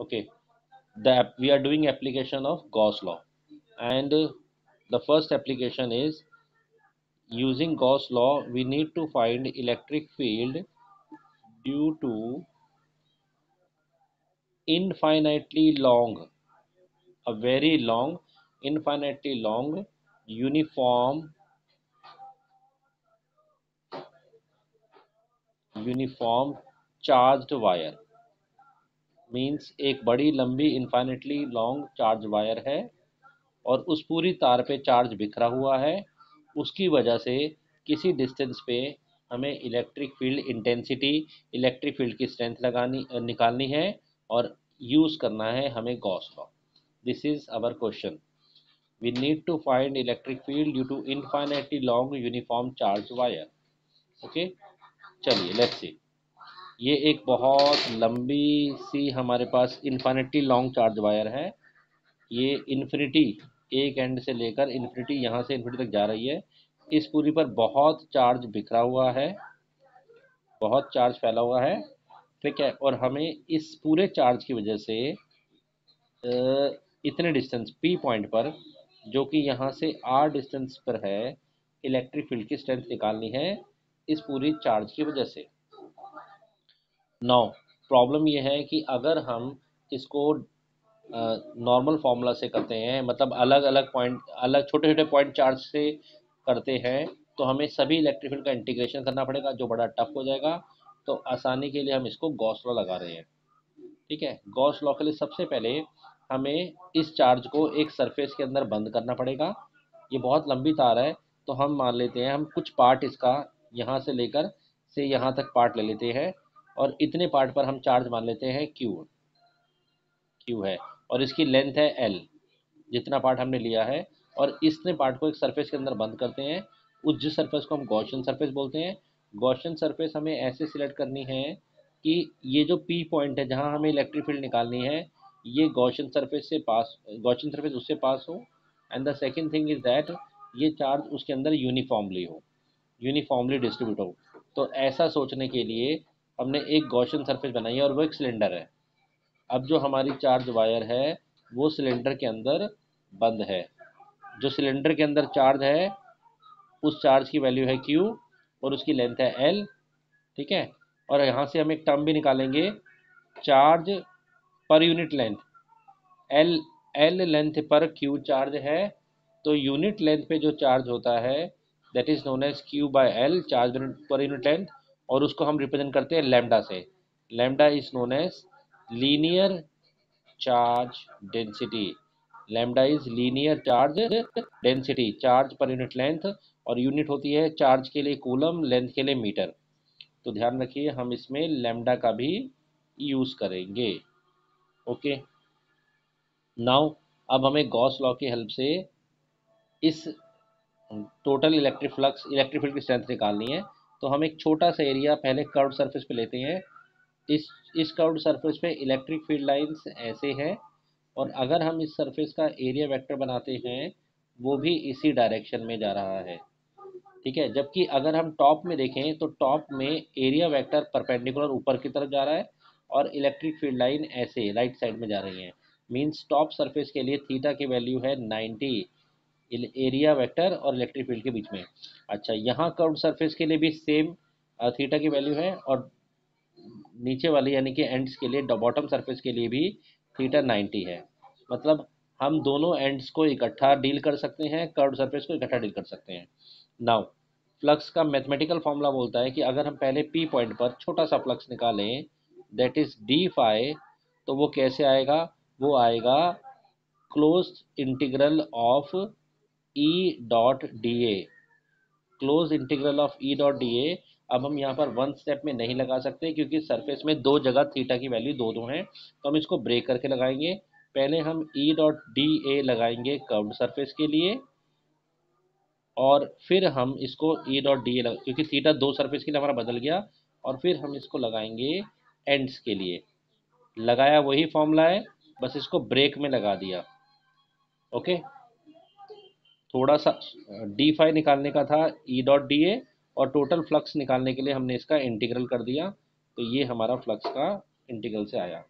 Okay, we are doing application of Gauss law, and the first application is using Gauss law. We need to find electric field due to infinitely long, a very long, infinitely long uniform charged wire। Means एक बड़ी लंबी infinitely long charge wire है और उस पूरी तार पे charge बिखरा हुआ है। उसकी वजह से किसी डिस्टेंस पे हमें electric field intensity, electric field की स्ट्रेंथ निकालनी है और यूज़ करना है हमें Gauss law. This is our question. We need to find electric field due to infinitely long uniform charge wire. Okay, चलिए लेट्स सी। ये एक बहुत लंबी सी हमारे पास इन्फिनिटी लॉन्ग चार्ज वायर है। ये इन्फिनिटी, एक एंड से लेकर इन्फिनिटी, यहाँ से इन्फिनिटी तक जा रही है। इस पूरी पर बहुत चार्ज बिखरा हुआ है, बहुत चार्ज फैला हुआ है। ठीक है, और हमें इस पूरे चार्ज की वजह से इतने डिस्टेंस पी पॉइंट पर, जो कि यहाँ से आर डिस्टेंस पर है, इलेक्ट्रिक फील्ड की स्ट्रेंथ निकालनी है इस पूरी चार्ज की वजह से। नाउ प्रॉब्लम ये है कि अगर हम इसको नॉर्मल फार्मूला से करते हैं, मतलब अलग अलग पॉइंट, अलग छोटे छोटे पॉइंट चार्ज से करते हैं, तो हमें सभी इलेक्ट्रिक फील्ड का इंटीग्रेशन करना पड़ेगा, जो बड़ा टफ हो जाएगा। तो आसानी के लिए हम इसको गॉस लॉ लगा रहे हैं। ठीक है, गॉस लॉ के लिए सबसे पहले हमें इस चार्ज को एक सरफेस के अंदर बंद करना पड़ेगा। ये बहुत लंबी तार है, तो हम मान लेते हैं, हम कुछ पार्ट इसका यहाँ से लेकर से यहाँ तक पार्ट ले लेते हैं, और इतने पार्ट पर हम चार्ज मान लेते हैं क्यू है, और इसकी लेंथ है एल, जितना पार्ट हमने लिया है। और इसने पार्ट को एक सरफेस के अंदर बंद करते हैं, उस जिस सरफेस को हम गॉसियन सरफेस बोलते हैं। गॉसियन सरफेस हमें ऐसे सिलेक्ट करनी है कि ये जो पी पॉइंट है जहाँ हमें इलेक्ट्रिक फील्ड निकालनी है, ये गॉसियन सरफेस उससे पास हो। And the second thing is that ये चार्ज उसके अंदर यूनिफॉर्मली डिस्ट्रीब्यूट हो। तो ऐसा सोचने के लिए हमने एक गॉसियन सरफेस बनाई है, और वो एक सिलेंडर है। अब जो हमारी चार्ज वायर है वो सिलेंडर के अंदर बंद है। जो सिलेंडर के अंदर चार्ज है, उस चार्ज की वैल्यू है Q और उसकी लेंथ है L। ठीक है, और यहाँ से हम एक टर्म भी निकालेंगे, चार्ज पर unit length. L L length पर Q चार्ज है, तो यूनिट लेंथ पे जो चार्ज होता है that is known as Q/L, charge पर यूनिट लेंथ। और उसको हम रिप्रेजेंट करते हैं लैम्डा से। Lambda is known as linear charge density. Lambda is linear charge density, charge पर यूनिट लेंथ, और यूनिट होती है चार्ज के लिए कूलम, लेंथ के लिए मीटर। तो ध्यान रखिए, हम इसमें लैम्डा का भी यूज़ करेंगे। ओके, नाउ अब हमें गॉस लॉ की हेल्प से इस टोटल इलेक्ट्रिक फील्ड की स्ट्रेंथ निकालनी है। तो हम एक छोटा सा एरिया पहले कर्व्ड सरफेस पे लेते हैं। इस कर्व्ड सरफेस पे इलेक्ट्रिक फील्ड लाइंस ऐसे हैं, और अगर हम इस सरफेस का एरिया वेक्टर बनाते हैं, वो भी इसी डायरेक्शन में जा रहा है। ठीक है, जबकि अगर हम टॉप में देखें तो टॉप में एरिया वेक्टर परपेंडिकुलर ऊपर की तरफ जा रहा है, और इलेक्ट्रिक फील्ड लाइन ऐसे राइट साइड में जा रही है। मींस टॉप सरफेस के लिए थीटा की वैल्यू है 90, एरिया वेक्टर और इलेक्ट्रिक फील्ड के बीच में। अच्छा, यहाँ कर्व्ड सरफेस के लिए भी सेम थीटा की वैल्यू है, और नीचे वाली यानी कि एंड्स के लिए, बॉटम सरफेस के लिए भी थीटा 90 है। मतलब हम दोनों एंड्स को इकट्ठा डील कर सकते हैं, कर्व्ड सरफेस को इकट्ठा डील कर सकते हैं। नाउ फ्लक्स का मैथमेटिकल फॉर्मूला बोलता है कि अगर हम पहले पी पॉइंट पर छोटा सा फ्लक्स निकालें, दैट इज डी फाई, तो वो कैसे आएगा? वो आएगा close integral of E dot D A. Close integral of E dot D A. अब हम यहाँ पर वन स्टेप में नहीं लगा सकते, क्योंकि सरफेस में दो जगह थीटा की वैल्यू दो दो हैं, तो हम इसको ब्रेक करके लगाएंगे। पहले हम ई डॉट डी ए लगाएंगे कर्व्ड सरफेस के लिए, और फिर हम इसको ई डॉट डी ए क्योंकि थीटा दो सरफेस के लिए हमारा बदल गया, और फिर हम इसको लगाएंगे एंड्स के लिए। लगाया वही फॉर्मूला है, बस इसको ब्रेक में लगा दिया। ओके, थोड़ा सा डी फाई निकालने का था ई डॉट डी ए, और टोटल फ्लक्स निकालने के लिए हमने इसका इंटीग्रल कर दिया, तो ये हमारा फ्लक्स का इंटीग्रल से आया।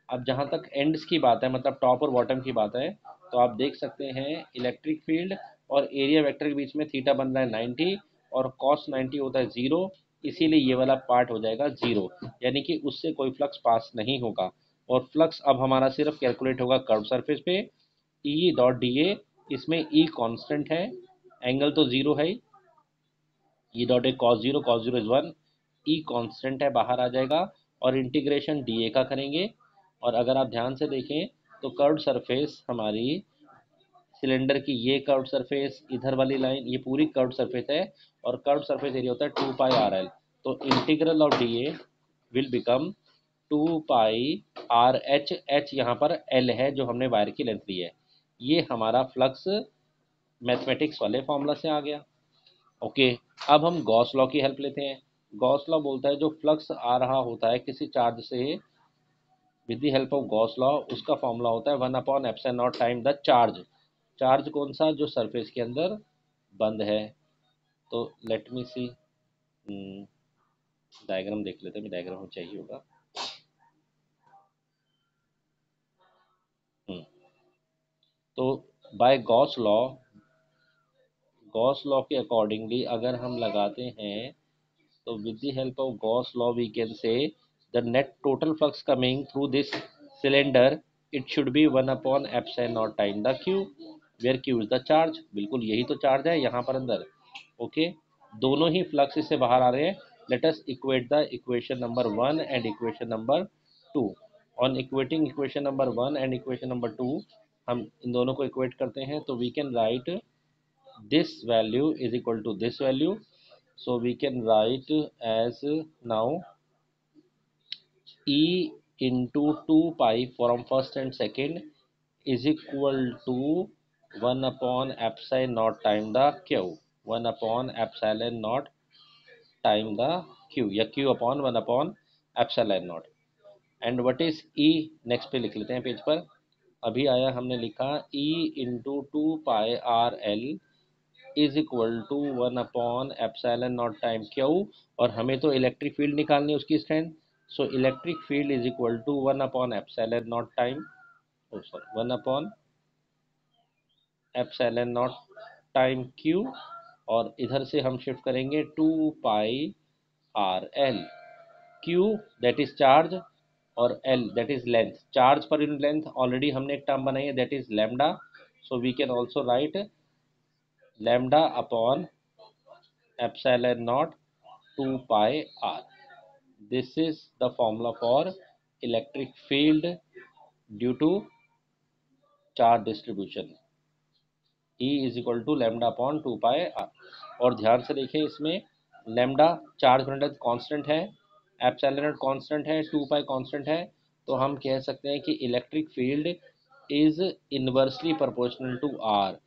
अब जहाँ तक एंड्स की बात है, मतलब टॉप और बॉटम की बात है, तो आप देख सकते हैं इलेक्ट्रिक फील्ड और एरिया वेक्टर के बीच में थीटा बन रहा है 90 और कॉस 90 होता है 0, इसीलिए ये वाला पार्ट हो जाएगा 0, यानी कि उससे कोई फ्लक्स पास नहीं होगा। और फ्लक्स अब हमारा सिर्फ कैलकुलेट होगा कर्व सरफेस पे, ई डॉट डी ए, इसमें ई कांस्टेंट है, एंगल तो 0 है ही, E dot A cos zero is 1, E constant है बाहर आ जाएगा, और इंटीग्रेशन डी ए का करेंगे। और अगर आप ध्यान से देखें तो कर्व्ड सरफेस हमारी सिलेंडर की, ये कर्व्ड सरफेस, इधर वाली लाइन, ये पूरी कर्व्ड सरफेस है, और कर्व्ड सरफेस एरिया होता है 2 पाई आर एल। तो integral of D A will become 2 pi R H, H यहाँ पर एल है जो हमने वायर की लेंथ ली है। ये हमारा फ्लक्स मैथमेटिक्स वाले फॉर्मूला से आ गया। ओके, अब हम गॉस लॉ की हेल्प लेते हैं। गॉस लॉ बोलता है जो फ्लक्स आ रहा होता है किसी चार्ज से with the help of Gauss law, उसका फॉर्मूला होता है 1/ε0 टाइम द चार्ज। चार्ज कौन सा? जो सरफेस के अंदर बंद है। तो लेट मी सी, डायग्राम देख लेते हैं, डायग्राम चाहिए होगा। हम्म, तो बाय गॉस लॉ के अकॉर्डिंगली अगर हम लगाते हैं, so with the help of Gauss law, we can say the net total flux coming through this cylinder, it should be 1/ε0 time the q, where q is the charge। बिल्कुल यही तो charge है यहाँ पर अंदर। ओके, दोनों ही flux इससे बाहर आ रहे हैं। Let us equate the equation number 1 and equation number 2। On equating equation number 1 and equation number 2, हम इन दोनों को इक्वेट करते हैं, तो we can write this value is equal to this value, so we can write as now e into 2 pi from first and second is equal to 1 upon epsilon naught time the q, 1 upon epsilon naught time the q, या q upon 1 upon epsilon naught। And what is e, next पे लिख लेते हैं page पर। अभी आया, हमने लिखा e into 2 pi r l is equal to 1/ε0 time Q, और हमें तो इलेक्ट्रिक फील्ड निकालनी है उसकी strength. So electric field is equal to 1/ε0 time, oh sorry 1/ε0 time Q, और इधर से हम शिफ्ट करेंगे 2 pi R L. Q that is charge, और L that is length, charge पर यूनिट लेंथ ऑलरेडी हमने एक टर्म बनाई है that is lambda. So we can also write lambda upon epsilon naught 2 pi r. This is the formula for electric field due to charge distribution. E is equal to lambda upon 2 pi r। और ध्यान से देखिए, इसमें lambda charge घनत्व constant है, epsilon not constant है, 2 पाई constant है, तो हम कह सकते हैं कि electric field is inversely proportional to r.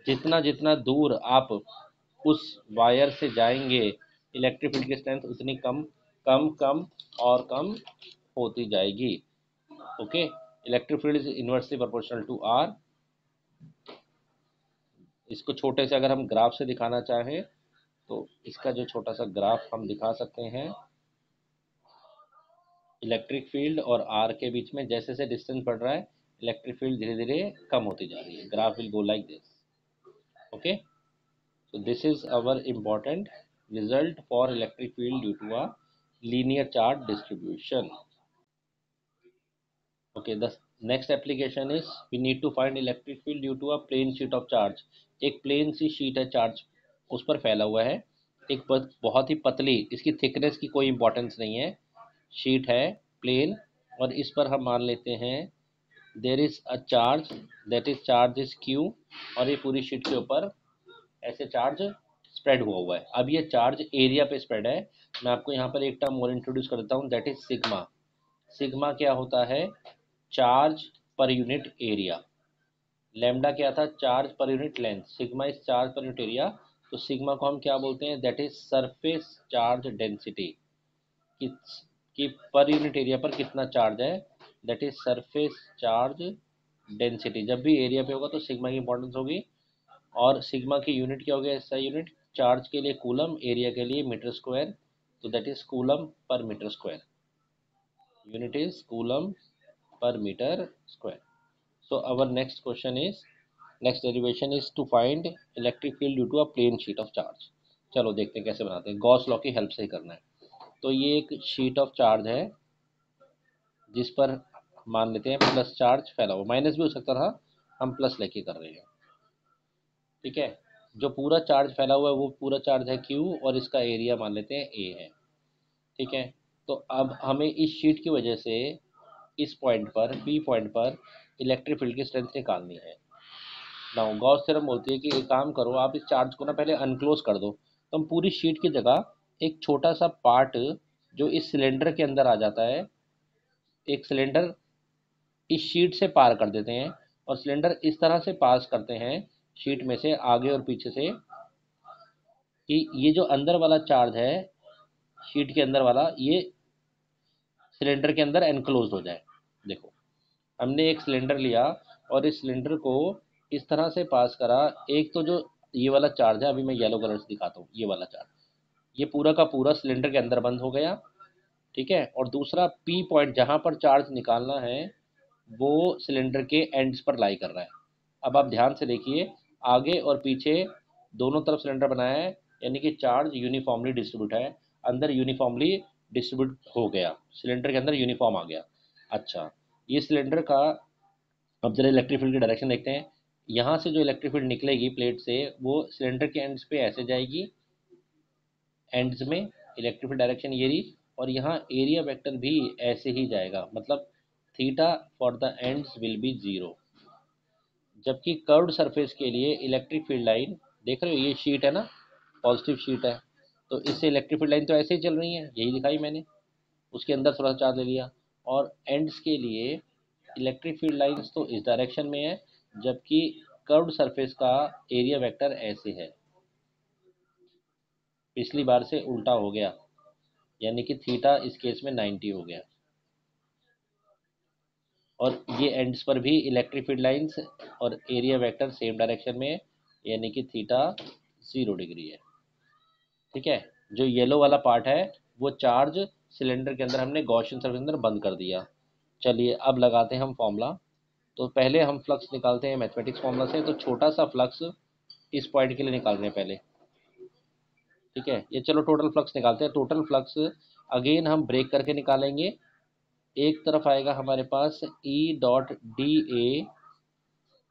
जितना जितना दूर आप उस वायर से जाएंगे, इलेक्ट्रिक फील्ड की स्ट्रेंथ उतनी कम कम कम और कम होती जाएगी। Okay, electric field is inversely proportional to r. इसको छोटे से अगर हम ग्राफ से दिखाना चाहें, तो इसका जो छोटा सा ग्राफ हम दिखा सकते हैं, इलेक्ट्रिक फील्ड और आर के बीच में जैसे जैसे डिस्टेंस बढ़ रहा है, इलेक्ट्रिक फील्ड धीरे धीरे कम होती जा रही है। Graph will go like this. Okay, so this is our important result for electric field due to a linear charge distribution। Okay, the next application is we need to find electric field due to a plain sheet of charge। एक plane सी sheet है, charge उस पर फैला हुआ है, एक बहुत ही पतली, इसकी थिकनेस की कोई इंपॉर्टेंस नहीं है, शीट है प्लेन, और इस पर हम मान लेते हैं there is a charge, that is charge is Q, और ये पूरी शीट के ऊपर ऐसे चार्ज स्प्रेड हुआ है। अब ये चार्ज एरिया पे स्प्रेड है। मैं आपको यहाँ पर एक टर्म और इंट्रोड्यूस कर देता हूँ, दैट इज सिग्मा। सिग्मा क्या होता है? Charge per unit area. Lambda क्या था? चार्ज पर unit length. Sigma is charge per unit area. तो सिग्मा को हम क्या बोलते हैं? That is surface charge density. कि, कि पर यूनिट एरिया पर कितना चार्ज है, that is surface charge density. जब भी एरिया पे होगा तो सिग्मा की इंपॉर्टेंस होगी। और सिग्मा की यूनिट क्या हो गया? ऐसा यूनिट, चार्ज के लिए कूलम, एरिया के लिए मीटर स्क्वायर, तो that is coulomb per metre square. Unit is coulomb per meter square. So our next derivation is to find electric field due to a plain sheet of charge. चलो देखते हैं कैसे बनाते हैं, Gauss law की help से ही करना है। तो ये एक शीट ऑफ चार्ज है जिस पर मान लेते हैं प्लस चार्ज फैला हुआ, माइनस भी हो सकता था, हम प्लस लेके कर रहे हैं। ठीक है, जो पूरा चार्ज फैला हुआ है वो पूरा चार्ज है Q और इसका एरिया मान लेते हैं A है। ठीक है, तो अब हमें इस शीट की वजह से इस पॉइंट पर P पॉइंट पर इलेक्ट्रिक फील्ड की स्ट्रेंथ निकालनी है। नाउ गॉस थ्योरम बोलती है कि एक काम करो, आप इस चार्ज को ना पहले अनक्लोज कर दो, तो हम पूरी शीट की जगह एक छोटा सा पार्ट जो इस सिलेंडर के अंदर आ जाता है, एक सिलेंडर इस शीट से पार कर देते हैं और सिलेंडर इस तरह से पास करते हैं शीट में से आगे और पीछे से कि ये जो अंदर वाला चार्ज है शीट के अंदर वाला, ये सिलेंडर के अंदर एनक्लोज हो जाए। देखो, हमने एक सिलेंडर लिया और इस सिलेंडर को इस तरह से पास करा, एक तो जो ये वाला चार्ज है, अभी मैं येलो कलर से दिखाता हूँ, ये वाला चार्ज ये पूरा का पूरा सिलेंडर के अंदर बंद हो गया। ठीक है, और दूसरा P पॉइंट जहाँ पर चार्ज निकालना है वो सिलेंडर के एंड्स पर लाई कर रहा है। अब आप ध्यान से देखिए, आगे और पीछे दोनों तरफ सिलेंडर बनाया है, यानी कि चार्ज यूनिफॉर्मली डिस्ट्रीब्यूट है, अंदर यूनिफॉर्मली डिस्ट्रीब्यूट हो गया, सिलेंडर के अंदर यूनिफॉर्म आ गया। अच्छा, ये सिलेंडर का अब जरा इलेक्ट्रिक फील्ड की डायरेक्शन देखते हैं। यहाँ से जो इलेक्ट्रिक फील्ड निकलेगी प्लेट से वो सिलेंडर के एंड्स पे ऐसे जाएगी, एंड्स में इलेक्ट्रिक फील्ड डायरेक्शन ये रही, और यहाँ एरिया वेक्टर भी ऐसे ही जाएगा, मतलब theta for the ends will be zero. जबकि कर्व्ड सरफेस के लिए इलेक्ट्रिक फील्ड लाइन, देख रहे हो ये शीट है ना, पॉजिटिव शीट है, तो इससे इलेक्ट्रिक फील्ड लाइन तो ऐसे ही चल रही है, यही दिखाई मैंने, उसके अंदर थोड़ा चार्ज ले लिया। और एंड्स के लिए इलेक्ट्रिक फील्ड लाइंस तो इस डायरेक्शन में है, जबकि कर्व्ड सरफेस का एरिया वेक्टर ऐसे है, पिछली बार से उल्टा हो गया, यानी कि थीटा इस केस में 90 हो गया। और ये एंड्स पर भी इलेक्ट्रिक फील्ड लाइंस और एरिया वेक्टर सेम डायरेक्शन में है, यानी कि थीटा 0 डिग्री है। ठीक है, जो येलो वाला पार्ट है वो चार्ज सिलेंडर के अंदर हमने गॉसियन सर्किल के अंदर बंद कर दिया। चलिए अब लगाते हैं हम फॉर्मूला। तो पहले हम फ्लक्स निकालते हैं मैथमेटिक्स फॉर्मूला से, तो छोटा सा फ्लक्स इस पॉइंट के लिए निकाल रहे हैं पहले। ठीक है, ये चलो टोटल फ्लक्स निकालते हैं। टोटल फ्लक्स अगेन हम ब्रेक करके निकालेंगे। एक तरफ आएगा हमारे पास E dot D A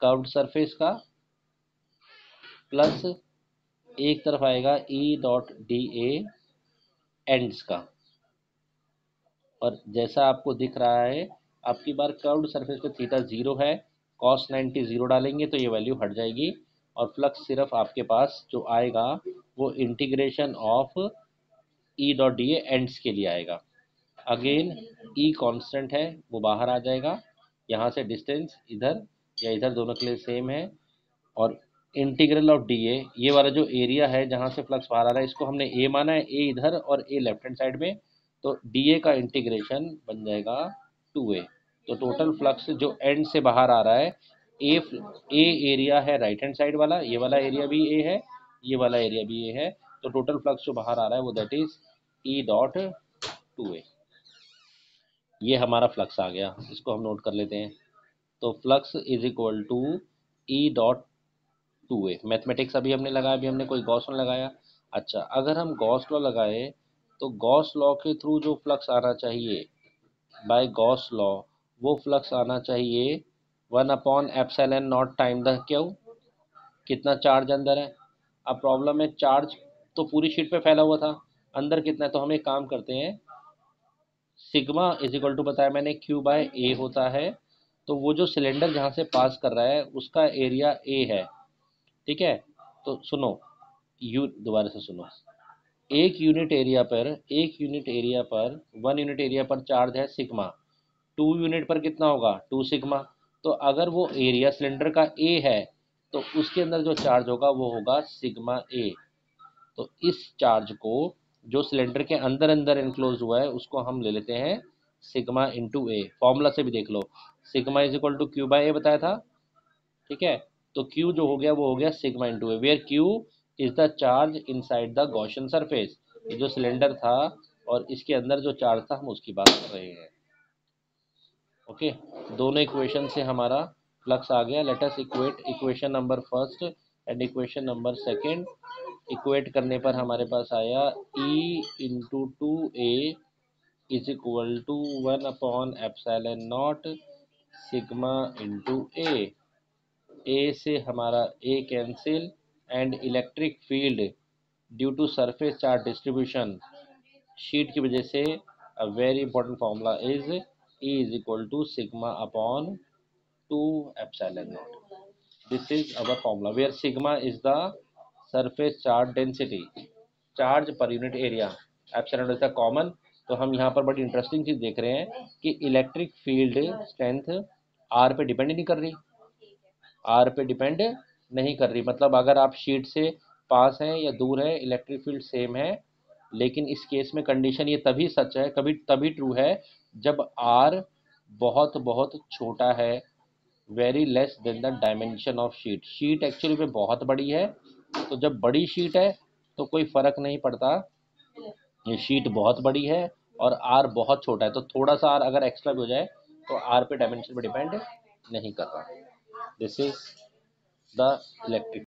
curved surface का, प्लस एक तरफ आएगा E dot D A ends का। और जैसा आपको दिख रहा है, आपकी बार कर्व्ड सरफेस पे थीटा 0 है, cos 90 0 डालेंगे तो ये वैल्यू हट जाएगी, और फ्लक्स सिर्फ आपके पास जो आएगा वो integration of E dot D ends के लिए आएगा। अगेन ई कांस्टेंट है, वो बाहर आ जाएगा, यहाँ से डिस्टेंस इधर या इधर दोनों के लिए सेम है। और इंटीग्रल ऑफ डी ए, ये वाला जो एरिया है जहाँ से फ्लक्स बाहर आ रहा है, इसको हमने ए माना है, ए इधर और ए लेफ्ट हैंड साइड में, तो डी ए का इंटीग्रेशन बन जाएगा 2a। तो टोटल फ्लक्स जो एंड से बाहर आ रहा है, ए एरिया है राइट हैंड साइड वाला, ये वाला एरिया भी ए है, ये वाला एरिया भी ए है, तो टोटल फ्लक्स जो बाहर आ रहा है वो that is E dot 2a। ये हमारा फ्लक्स आ गया, इसको हम नोट कर लेते हैं। तो flux is equal to E dot 2a। Mathematics अभी हमने लगाया, अभी हमने कोई गॉस लॉ लगाया। अच्छा, अगर हम गॉस लॉ लगाए तो गॉस लॉ के थ्रू जो फ्लक्स आना चाहिए बाय गॉस लॉ, वो फ्लक्स आना चाहिए 1/एप्सिलॉन नॉट टाइम द क्यू। कितना चार्ज अंदर है, अब प्रॉब्लम है चार्ज तो पूरी शीट पे फैला हुआ था, अंदर कितना है, तो हम एक काम करते हैं, सिग्मा इज इक्वल टू बताया मैंने Q बाय ए होता है, तो वो जो सिलेंडर जहाँ से पास कर रहा है उसका एरिया ए है। ठीक है, तो सुनो, यू दोबारा से सुनो, वन यूनिट एरिया पर चार्ज है सिग्मा, 2 यूनिट पर कितना होगा 2 सिग्मा। तो अगर वो एरिया सिलेंडर का ए है तो उसके अंदर जो चार्ज होगा वो होगा सिग्मा ए। तो इस चार्ज को जो सिलेंडर के अंदर अंदर इनक्लोज हुआ है उसको हम ले लेते हैं सिग्मा इंटू ए। फॉर्मूला से भी देख लो, sigma is equal to Q by A बताया था। ठीक है, तो Q जो हो गया वो हो गया sigma into A, where Q is the charge inside the Gaussian surface. ये जो सिलेंडर था और इसके अंदर जो चार्ज था हम उसकी बात कर रहे हैं। ओके, दोनों इक्वेशन से हमारा फ्लक्स आ गया। Let us equate equation number first and equation number second. Equate करने पर हमारे पास आया E into 2A is equal to 1/एप्सिलॉन नॉट सिग्मा इंटू ए से हमारा A cancel and electric field due to surface charge distribution sheet की वजह से a very important formula is E is equal to sigma upon 2 epsilon naught. This is our formula where sigma is the surface charge density, charge per unit area, epsilon is the common। तो हम यहाँ पर बड़ी interesting चीज देख रहे हैं कि इलेक्ट्रिक फील्ड स्ट्रेंथ आर पे डिपेंड नहीं कर रही, आर पे डिपेंड नहीं कर रही। मतलब अगर आप शीट से पास हैं या दूर है, इलेक्ट्रिक फील्ड सेम है। लेकिन इस केस में कंडीशन ये तभी सच है, कभी तभी ट्रू है जब आर बहुत बहुत छोटा है, very less than the dimension of sheet. Sheet actually में बहुत बड़ी है, तो जब बड़ी शीट है तो कोई फर्क नहीं पड़ता, ये शीट बहुत बड़ी है और आर बहुत छोटा है, तो थोड़ा सा आर अगर एक्स्ट्रा भी हो जाए तो आर पे डायमेंशन पे डिपेंड नहीं कर रहा। This is the electric